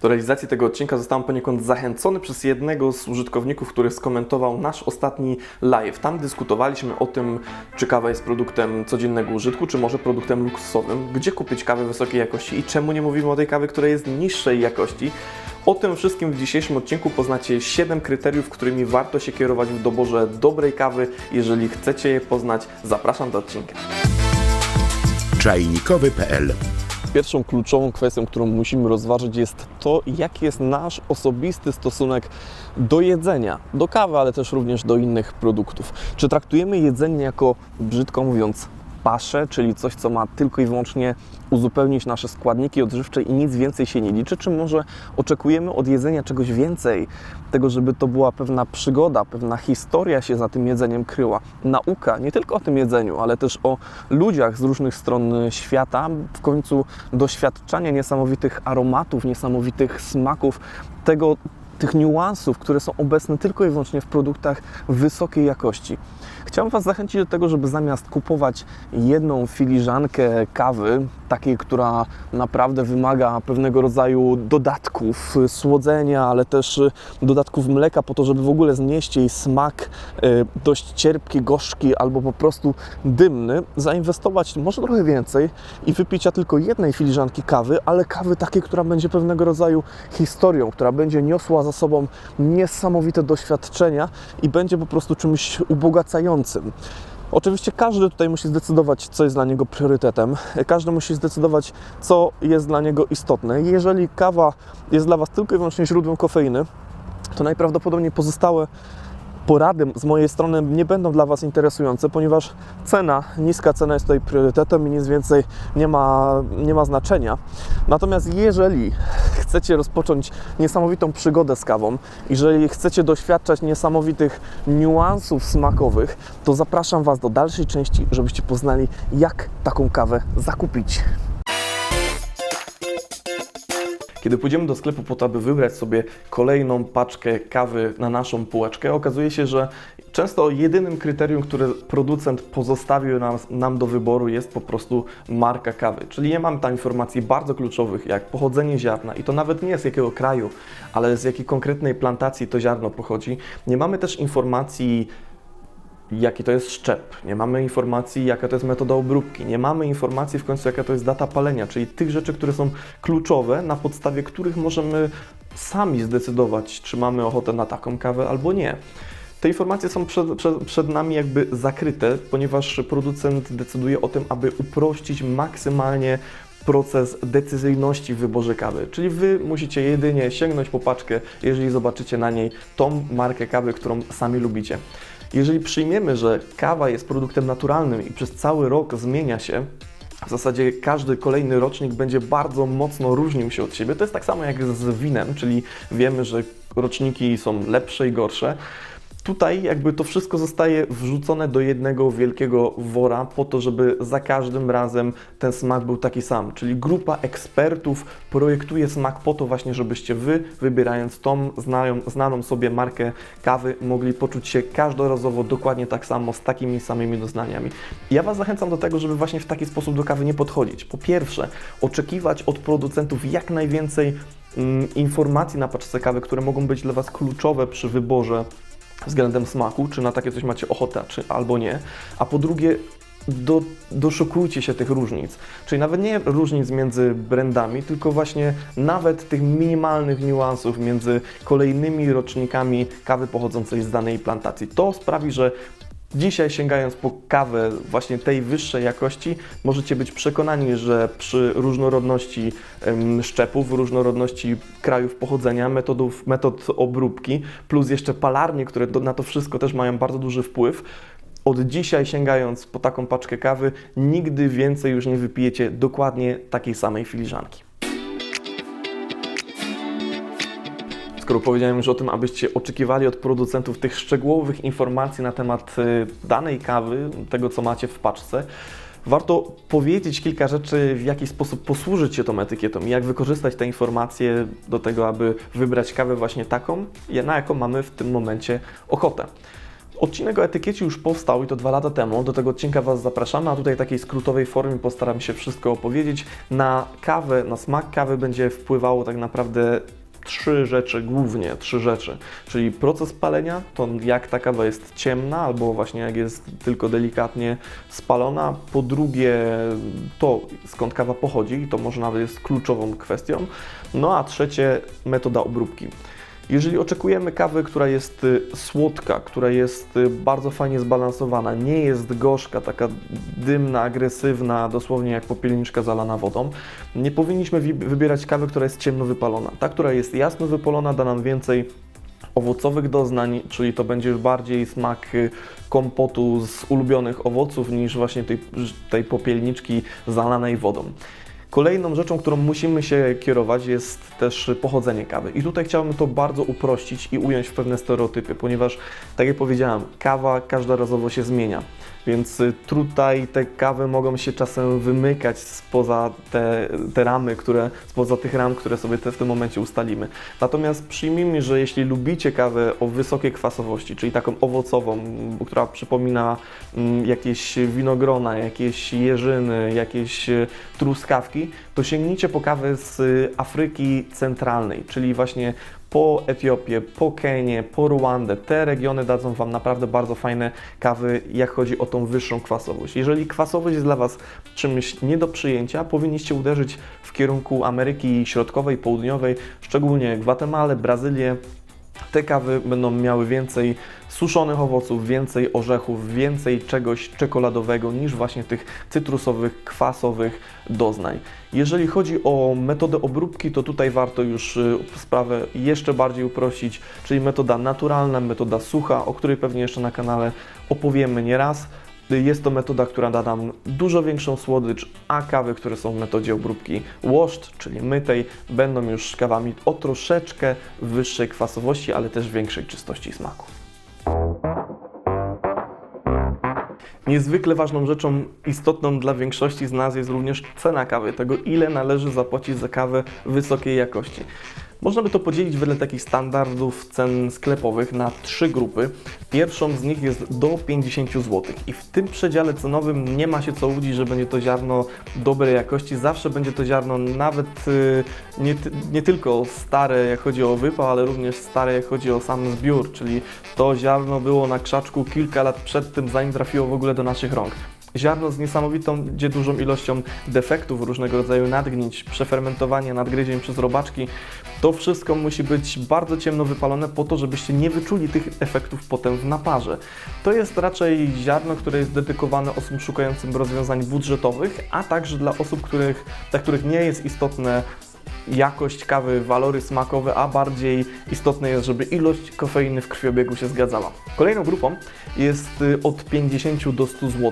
Do realizacji tego odcinka zostałem poniekąd zachęcony przez jednego z użytkowników, który skomentował nasz ostatni live. Tam dyskutowaliśmy o tym, czy kawa jest produktem codziennego użytku, czy może produktem luksusowym, gdzie kupić kawę wysokiej jakości i czemu nie mówimy o tej kawie, która jest niższej jakości. O tym wszystkim w dzisiejszym odcinku poznacie 7 kryteriów, którymi warto się kierować w doborze dobrej kawy. Jeżeli chcecie je poznać, zapraszam do odcinka. Czajnikowy.pl. Pierwszą kluczową kwestią, którą musimy rozważyć, jest to, jaki jest nasz osobisty stosunek do jedzenia, do kawy, ale też również do innych produktów. Czy traktujemy jedzenie jako, brzydko mówiąc, paszę, czyli coś, co ma tylko i wyłącznie uzupełnić nasze składniki odżywcze i nic więcej się nie liczy, czy może oczekujemy od jedzenia czegoś więcej, tego, żeby to była pewna przygoda, pewna historia się za tym jedzeniem kryła, nauka, nie tylko o tym jedzeniu, ale też o ludziach z różnych stron świata, w końcu doświadczanie niesamowitych aromatów, niesamowitych smaków, tych niuansów, które są obecne tylko i wyłącznie w produktach wysokiej jakości. Chciałbym Was zachęcić do tego, żeby zamiast kupować jedną filiżankę kawy, takiej, która naprawdę wymaga pewnego rodzaju dodatków, słodzenia, ale też dodatków mleka po to, żeby w ogóle znieść jej smak dość cierpki, gorzki albo po prostu dymny, zainwestować może trochę więcej i wypicia tylko jednej filiżanki kawy, ale kawy takiej, która będzie pewnego rodzaju historią, która będzie niosła za sobą niesamowite doświadczenia i będzie po prostu czymś ubogacającym. Oczywiście każdy tutaj musi zdecydować, co jest dla niego priorytetem. Każdy musi zdecydować, co jest dla niego istotne. Jeżeli kawa jest dla Was tylko i wyłącznie źródłem kofeiny, to najprawdopodobniej pozostałe porady z mojej strony nie będą dla Was interesujące, ponieważ niska cena jest tutaj priorytetem i nic więcej nie ma znaczenia. Natomiast jeżeli chcecie rozpocząć niesamowitą przygodę z kawą, jeżeli chcecie doświadczać niesamowitych niuansów smakowych, to zapraszam Was do dalszej części, żebyście poznali, jak taką kawę zakupić. Kiedy pójdziemy do sklepu po to, aby wybrać sobie kolejną paczkę kawy na naszą półeczkę, okazuje się, że często jedynym kryterium, które producent pozostawił nam do wyboru, jest po prostu marka kawy. Czyli nie mamy tam informacji bardzo kluczowych, jak pochodzenie ziarna i to nawet nie z jakiego kraju, ale z jakiej konkretnej plantacji to ziarno pochodzi. Nie mamy też informacji, jaki to jest szczep, nie mamy informacji, jaka to jest metoda obróbki, nie mamy informacji w końcu, jaka to jest data palenia, czyli tych rzeczy, które są kluczowe, na podstawie których możemy sami zdecydować, czy mamy ochotę na taką kawę albo nie. Te informacje są przed nami jakby zakryte, ponieważ producent decyduje o tym, aby uprościć maksymalnie proces decyzyjności w wyborze kawy. Czyli Wy musicie jedynie sięgnąć po paczkę, jeżeli zobaczycie na niej tą markę kawy, którą sami lubicie. Jeżeli przyjmiemy, że kawa jest produktem naturalnym i przez cały rok zmienia się, w zasadzie każdy kolejny rocznik będzie bardzo mocno różnił się od siebie. To jest tak samo jak z winem, czyli wiemy, że roczniki są lepsze i gorsze. Tutaj jakby to wszystko zostaje wrzucone do jednego wielkiego wora po to, żeby za każdym razem ten smak był taki sam. Czyli grupa ekspertów projektuje smak po to właśnie, żebyście Wy, wybierając tą znaną sobie markę kawy, mogli poczuć się każdorazowo dokładnie tak samo, z takimi samymi doznaniami. Ja Was zachęcam do tego, żeby właśnie w taki sposób do kawy nie podchodzić. Po pierwsze, oczekiwać od producentów jak najwięcej informacji na paczce kawy, które mogą być dla Was kluczowe przy wyborze względem smaku, czy na takie coś macie ochotę, czy albo nie, a po drugie doszukujcie się tych różnic, czyli nawet nie różnic między brandami, tylko właśnie nawet tych minimalnych niuansów między kolejnymi rocznikami kawy pochodzącej z danej plantacji. To sprawi, że dzisiaj, sięgając po kawę właśnie tej wyższej jakości, możecie być przekonani, że przy różnorodności szczepów, różnorodności krajów pochodzenia, metod obróbki, plus jeszcze palarnie, które na to wszystko też mają bardzo duży wpływ, od dzisiaj, sięgając po taką paczkę kawy, nigdy więcej już nie wypijecie dokładnie takiej samej filiżanki. Skoro powiedziałem już o tym, abyście oczekiwali od producentów tych szczegółowych informacji na temat danej kawy, tego co macie w paczce, warto powiedzieć kilka rzeczy, w jaki sposób posłużyć się tą etykietą i jak wykorzystać te informacje do tego, aby wybrać kawę właśnie taką, na jaką mamy w tym momencie ochotę. Odcinek o etykiecie już powstał i to 2 lata temu, do tego odcinka Was zapraszamy, a tutaj w takiej skrótowej formie postaram się wszystko opowiedzieć. Na kawę, na smak kawy będzie wpływało tak naprawdę 3 rzeczy, głównie 3 rzeczy, czyli proces palenia, to jak ta kawa jest ciemna, albo właśnie jak jest tylko delikatnie spalona. Po drugie, to skąd kawa pochodzi i to może nawet jest kluczową kwestią. No a trzecie, metoda obróbki. Jeżeli oczekujemy kawy, która jest słodka, która jest bardzo fajnie zbalansowana, nie jest gorzka, taka dymna, agresywna, dosłownie jak popielniczka zalana wodą, nie powinniśmy wybierać kawy, która jest ciemno wypalona. Ta, która jest jasno wypalona, da nam więcej owocowych doznań, czyli to będzie bardziej smak kompotu z ulubionych owoców niż właśnie tej popielniczki zalanej wodą. Kolejną rzeczą, którą musimy się kierować, jest też pochodzenie kawy. I tutaj chciałbym to bardzo uprościć i ująć w pewne stereotypy, ponieważ, tak jak powiedziałem, kawa każdorazowo się zmienia. Więc tutaj te kawy mogą się czasem wymykać spoza te ramy, spoza tych ram, które sobie w tym momencie ustalimy. Natomiast przyjmijmy, że jeśli lubicie kawę o wysokiej kwasowości, czyli taką owocową, która przypomina jakieś winogrona, jakieś jeżyny, jakieś truskawki, to sięgnijcie po kawę z Afryki Centralnej, czyli właśnie po Etiopię, po Kenię, po Ruandę. Te regiony dadzą Wam naprawdę bardzo fajne kawy, jak chodzi o tą wyższą kwasowość. Jeżeli kwasowość jest dla Was czymś nie do przyjęcia, powinniście uderzyć w kierunku Ameryki Środkowej, Południowej, szczególnie Gwatemalę, Brazylię. Te kawy będą miały więcej suszonych owoców, więcej orzechów, więcej czegoś czekoladowego niż właśnie tych cytrusowych, kwasowych doznań. Jeżeli chodzi o metodę obróbki, to tutaj warto już sprawę jeszcze bardziej uprościć, czyli metoda naturalna, metoda sucha, o której pewnie jeszcze na kanale opowiemy nieraz. Jest to metoda, która da nam dużo większą słodycz, a kawy, które są w metodzie obróbki washed, czyli mytej, będą już kawami o troszeczkę wyższej kwasowości, ale też większej czystości smaku. Niezwykle ważną rzeczą, istotną dla większości z nas jest również cena kawy, tego ile należy zapłacić za kawę wysokiej jakości. Można by to podzielić wedle takich standardów cen sklepowych na 3 grupy. Pierwszą z nich jest do 50 zł i w tym przedziale cenowym nie ma się co łudzić, że będzie to ziarno dobrej jakości. Zawsze będzie to ziarno nawet nie tylko stare, jak chodzi o wypał, ale również stare, jak chodzi o sam zbiór, czyli to ziarno było na krzaczku kilka lat przed tym, zanim trafiło w ogóle do naszych rąk. Ziarno z niesamowitą, dużą ilością defektów, różnego rodzaju nadgnić, przefermentowania, nadgryzień przez robaczki. To wszystko musi być bardzo ciemno wypalone po to, żebyście nie wyczuli tych efektów potem w naparze. To jest raczej ziarno, które jest dedykowane osobom szukającym rozwiązań budżetowych, a także dla osób, dla których nie jest istotne jakość kawy, walory smakowe, a bardziej istotne jest, żeby ilość kofeiny w krwiobiegu się zgadzała. Kolejną grupą jest od 50 do 100 zł.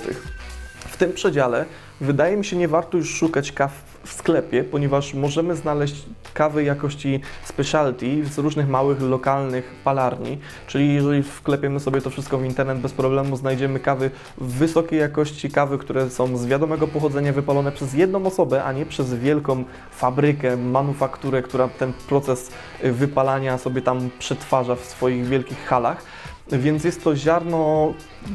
W tym przedziale wydaje mi się, nie warto już szukać kaw w sklepie, ponieważ możemy znaleźć kawy jakości specialty z różnych małych, lokalnych palarni, czyli jeżeli wklepiemy sobie to wszystko w internet, bez problemu znajdziemy kawy wysokiej jakości, kawy, które są z wiadomego pochodzenia, wypalone przez jedną osobę, a nie przez wielką fabrykę, manufakturę, która ten proces wypalania sobie tam przetwarza w swoich wielkich halach. Więc jest to ziarno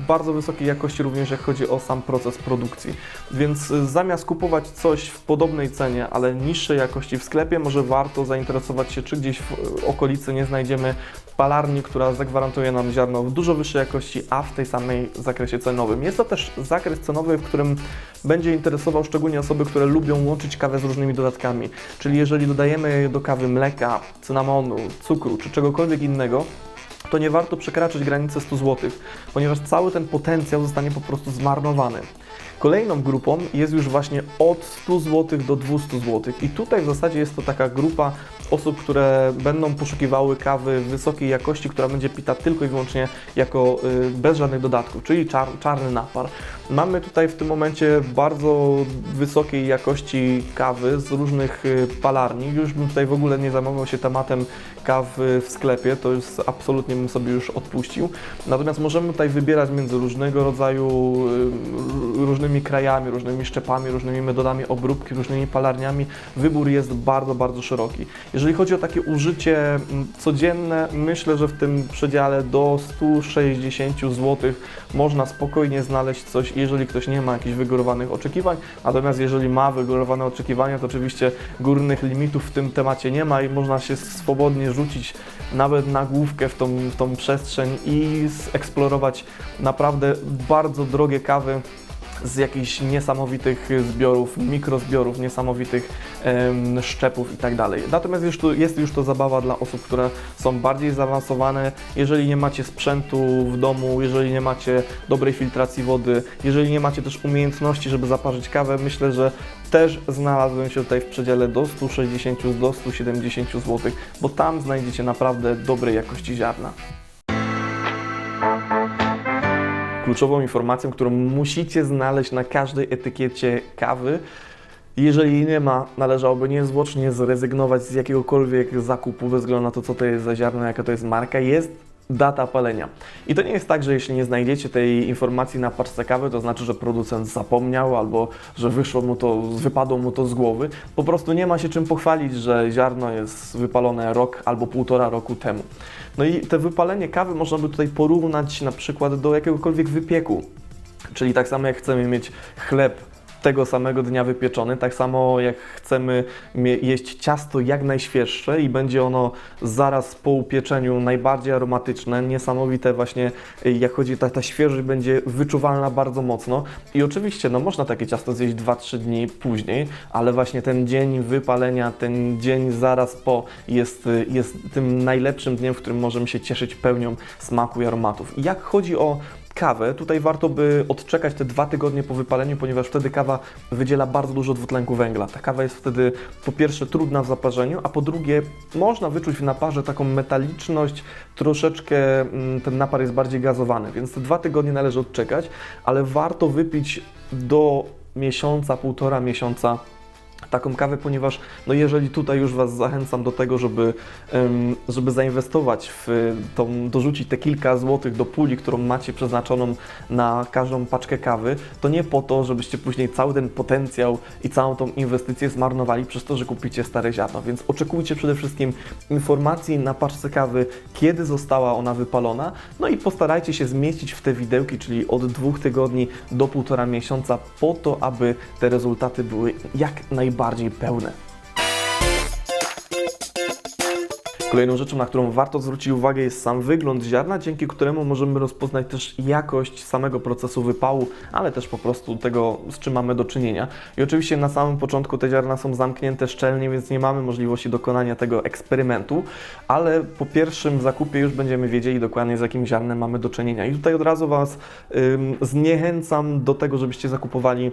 bardzo wysokiej jakości również, jak chodzi o sam proces produkcji. Więc zamiast kupować coś w podobnej cenie, ale niższej jakości w sklepie, może warto zainteresować się, czy gdzieś w okolicy nie znajdziemy palarni, która zagwarantuje nam ziarno w dużo wyższej jakości, a w tej samej zakresie cenowym. Jest to też zakres cenowy, w którym będzie interesował szczególnie osoby, które lubią łączyć kawę z różnymi dodatkami. Czyli jeżeli dodajemy do kawy mleka, cynamonu, cukru czy czegokolwiek innego, to nie warto przekraczać granicy 100 zł, ponieważ cały ten potencjał zostanie po prostu zmarnowany. Kolejną grupą jest już właśnie od 100 zł do 200 zł i tutaj w zasadzie jest to taka grupa osób, które będą poszukiwały kawy wysokiej jakości, która będzie pita tylko i wyłącznie jako bez żadnych dodatków, czyli czarny napar. Mamy tutaj w tym momencie bardzo wysokiej jakości kawy z różnych palarni. Już bym tutaj w ogóle nie zajmował się tematem kawy w sklepie, to już absolutnie bym sobie już odpuścił. Natomiast możemy tutaj wybierać między różnego rodzaju, różnymi krajami, różnymi szczepami, różnymi metodami obróbki, różnymi palarniami. Wybór jest bardzo, bardzo szeroki. Jeżeli chodzi o takie użycie codzienne, myślę, że w tym przedziale do 160 zł można spokojnie znaleźć coś, jeżeli ktoś nie ma jakichś wygórowanych oczekiwań. Natomiast jeżeli ma wygórowane oczekiwania, to oczywiście górnych limitów w tym temacie nie ma i można się swobodnie rzucić nawet na główkę w tą przestrzeń i zeksplorować naprawdę bardzo drogie kawy z jakichś niesamowitych zbiorów, mikrozbiorów, niesamowitych szczepów i tak dalej. Natomiast jest już to zabawa dla osób, które są bardziej zaawansowane. Jeżeli nie macie sprzętu w domu, jeżeli nie macie dobrej filtracji wody, jeżeli nie macie też umiejętności, żeby zaparzyć kawę, myślę, że też znalazłem się tutaj w przedziale do 160 do 170 zł, bo tam znajdziecie naprawdę dobrej jakości ziarna. Kluczową informacją, którą musicie znaleźć na każdej etykiecie kawy, jeżeli jej nie ma, należałoby niezwłocznie zrezygnować z jakiegokolwiek zakupu bez względu na to, co to jest za ziarno, jaka to jest marka, jest data palenia. I to nie jest tak, że jeśli nie znajdziecie tej informacji na paczce kawy, to znaczy, że producent zapomniał albo że wypadło mu to z głowy. Po prostu nie ma się czym pochwalić, że ziarno jest wypalone rok albo 1,5 roku temu. No i te wypalenie kawy można by tutaj porównać na przykład do jakiegokolwiek wypieku. Czyli tak samo jak chcemy mieć chleb tego samego dnia wypieczony, tak samo jak chcemy jeść ciasto jak najświeższe i będzie ono zaraz po upieczeniu najbardziej aromatyczne, niesamowite właśnie, jak chodzi, ta świeżość będzie wyczuwalna bardzo mocno i oczywiście no, można takie ciasto zjeść 2-3 dni później, ale właśnie ten dzień wypalenia, ten dzień zaraz po jest tym najlepszym dniem, w którym możemy się cieszyć pełnią smaku i aromatów. I jak chodzi o kawę, tutaj warto by odczekać te 2 tygodnie po wypaleniu, ponieważ wtedy kawa wydziela bardzo dużo dwutlenku węgla. Ta kawa jest wtedy po pierwsze trudna w zaparzeniu, a po drugie można wyczuć w naparze taką metaliczność, troszeczkę ten napar jest bardziej gazowany, więc te 2 tygodnie należy odczekać, ale warto wypić do miesiąca, 1,5 miesiąca taką kawę, ponieważ no jeżeli tutaj już Was zachęcam do tego, żeby zainwestować dorzucić te kilka złotych do puli, którą macie przeznaczoną na każdą paczkę kawy, to nie po to, żebyście później cały ten potencjał i całą tą inwestycję zmarnowali przez to, że kupicie stare ziarno. Więc oczekujcie przede wszystkim informacji na paczce kawy, kiedy została ona wypalona, no i postarajcie się zmieścić w te widełki, czyli od 2 tygodni do 1,5 miesiąca, po to, aby te rezultaty były jak najbardziej pełne. Kolejną rzeczą, na którą warto zwrócić uwagę, jest sam wygląd ziarna, dzięki któremu możemy rozpoznać też jakość samego procesu wypału, ale też po prostu tego, z czym mamy do czynienia. I oczywiście na samym początku te ziarna są zamknięte szczelnie, więc nie mamy możliwości dokonania tego eksperymentu, ale po pierwszym zakupie już będziemy wiedzieli dokładnie, z jakim ziarnem mamy do czynienia. I tutaj od razu Was zniechęcam do tego, żebyście zakupowali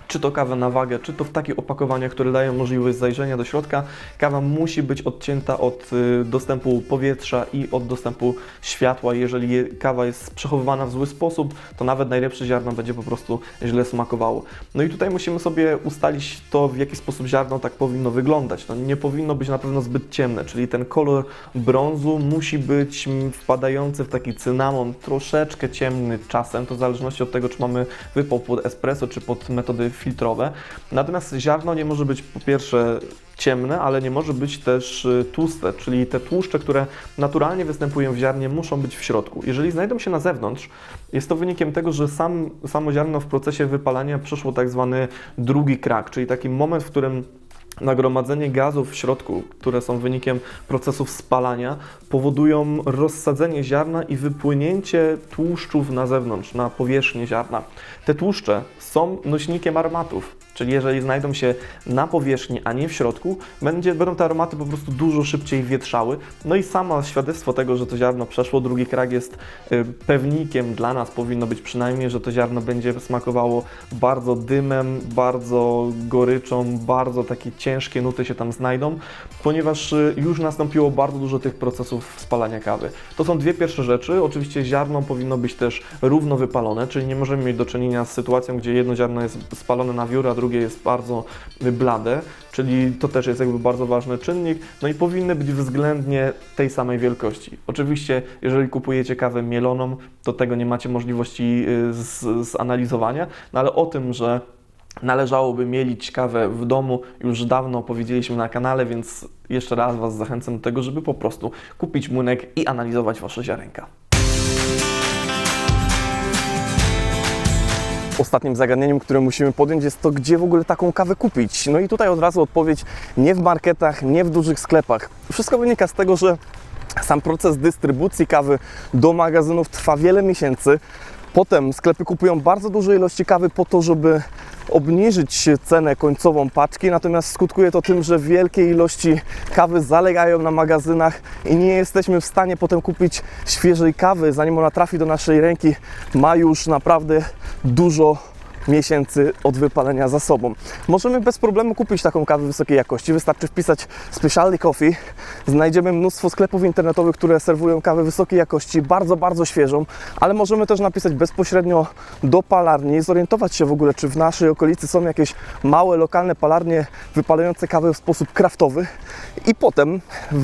czy to kawę na wagę, czy to w takich opakowaniach, które dają możliwość zajrzenia do środka. Kawa musi być odcięta od dostępu powietrza i od dostępu światła. Jeżeli kawa jest przechowywana w zły sposób, to nawet najlepsze ziarno będzie po prostu źle smakowało. No i tutaj musimy sobie ustalić to, w jaki sposób ziarno tak powinno wyglądać. No nie powinno być na pewno zbyt ciemne, czyli ten kolor brązu musi być wpadający w taki cynamon, troszeczkę ciemny czasem, to w zależności od tego, czy mamy wypał pod espresso, czy pod metody filtrowe. Natomiast ziarno nie może być po pierwsze ciemne, ale nie może być też tłuste, czyli te tłuszcze, które naturalnie występują w ziarnie, muszą być w środku. Jeżeli znajdą się na zewnątrz, jest to wynikiem tego, że samo ziarno w procesie wypalania przeszło tak zwany drugi krak, czyli taki moment, w którym nagromadzenie gazów w środku, które są wynikiem procesów spalania, powodują rozsadzenie ziarna i wypłynięcie tłuszczów na zewnątrz, na powierzchnię ziarna. Te tłuszcze są nośnikiem aromatów. Czyli jeżeli znajdą się na powierzchni, a nie w środku, będą te aromaty po prostu dużo szybciej wietrzały. No i samo świadectwo tego, że to ziarno przeszło drugi krak jest pewnikiem dla nas, powinno być przynajmniej, że to ziarno będzie smakowało bardzo dymem, bardzo goryczą, bardzo takie ciężkie nuty się tam znajdą, ponieważ już nastąpiło bardzo dużo tych procesów spalania kawy. To są dwie pierwsze rzeczy. Oczywiście ziarno powinno być też równo wypalone, czyli nie możemy mieć do czynienia z sytuacją, gdzie jedno ziarno jest spalone na wiór, a drugie jest bardzo blade, czyli to też jest jakby bardzo ważny czynnik. No i powinny być względnie tej samej wielkości. Oczywiście, jeżeli kupujecie kawę mieloną, to tego nie macie możliwości zanalizowania, no ale o tym, że należałoby mielić kawę w domu, już dawno powiedzieliśmy na kanale, więc jeszcze raz Was zachęcam do tego, żeby po prostu kupić młynek i analizować Wasze ziarenka. Ostatnim zagadnieniem, które musimy podjąć, jest to, gdzie w ogóle taką kawę kupić. No i tutaj od razu odpowiedź: nie w marketach, nie w dużych sklepach. Wszystko wynika z tego, że sam proces dystrybucji kawy do magazynów trwa wiele miesięcy. Potem sklepy kupują bardzo duże ilości kawy po to, żeby obniżyć cenę końcową paczki, natomiast skutkuje to tym, że wielkie ilości kawy zalegają na magazynach i nie jesteśmy w stanie potem kupić świeżej kawy, zanim ona trafi do naszej ręki. Ma już naprawdę dużo miesięcy od wypalenia za sobą. Możemy bez problemu kupić taką kawę wysokiej jakości. Wystarczy wpisać Specialty Coffee. Znajdziemy mnóstwo sklepów internetowych, które serwują kawę wysokiej jakości, bardzo, bardzo świeżą, ale możemy też napisać bezpośrednio do palarni, zorientować się w ogóle, czy w naszej okolicy są jakieś małe, lokalne palarnie wypalające kawę w sposób kraftowy i potem,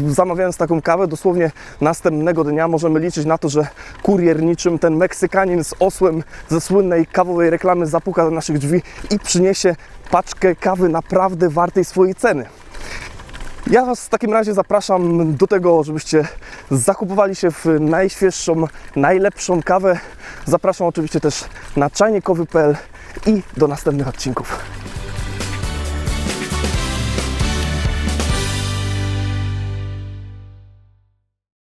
zamawiając taką kawę, dosłownie następnego dnia możemy liczyć na to, że kurier niczym ten Meksykanin z osłem ze słynnej kawowej reklamy zapuka do naszych drzwi i przyniesie paczkę kawy naprawdę wartej swojej ceny. Ja Was w takim razie zapraszam do tego, żebyście zakupowali się w najświeższą, najlepszą kawę. Zapraszam oczywiście też na czajnikowy.pl i do następnych odcinków.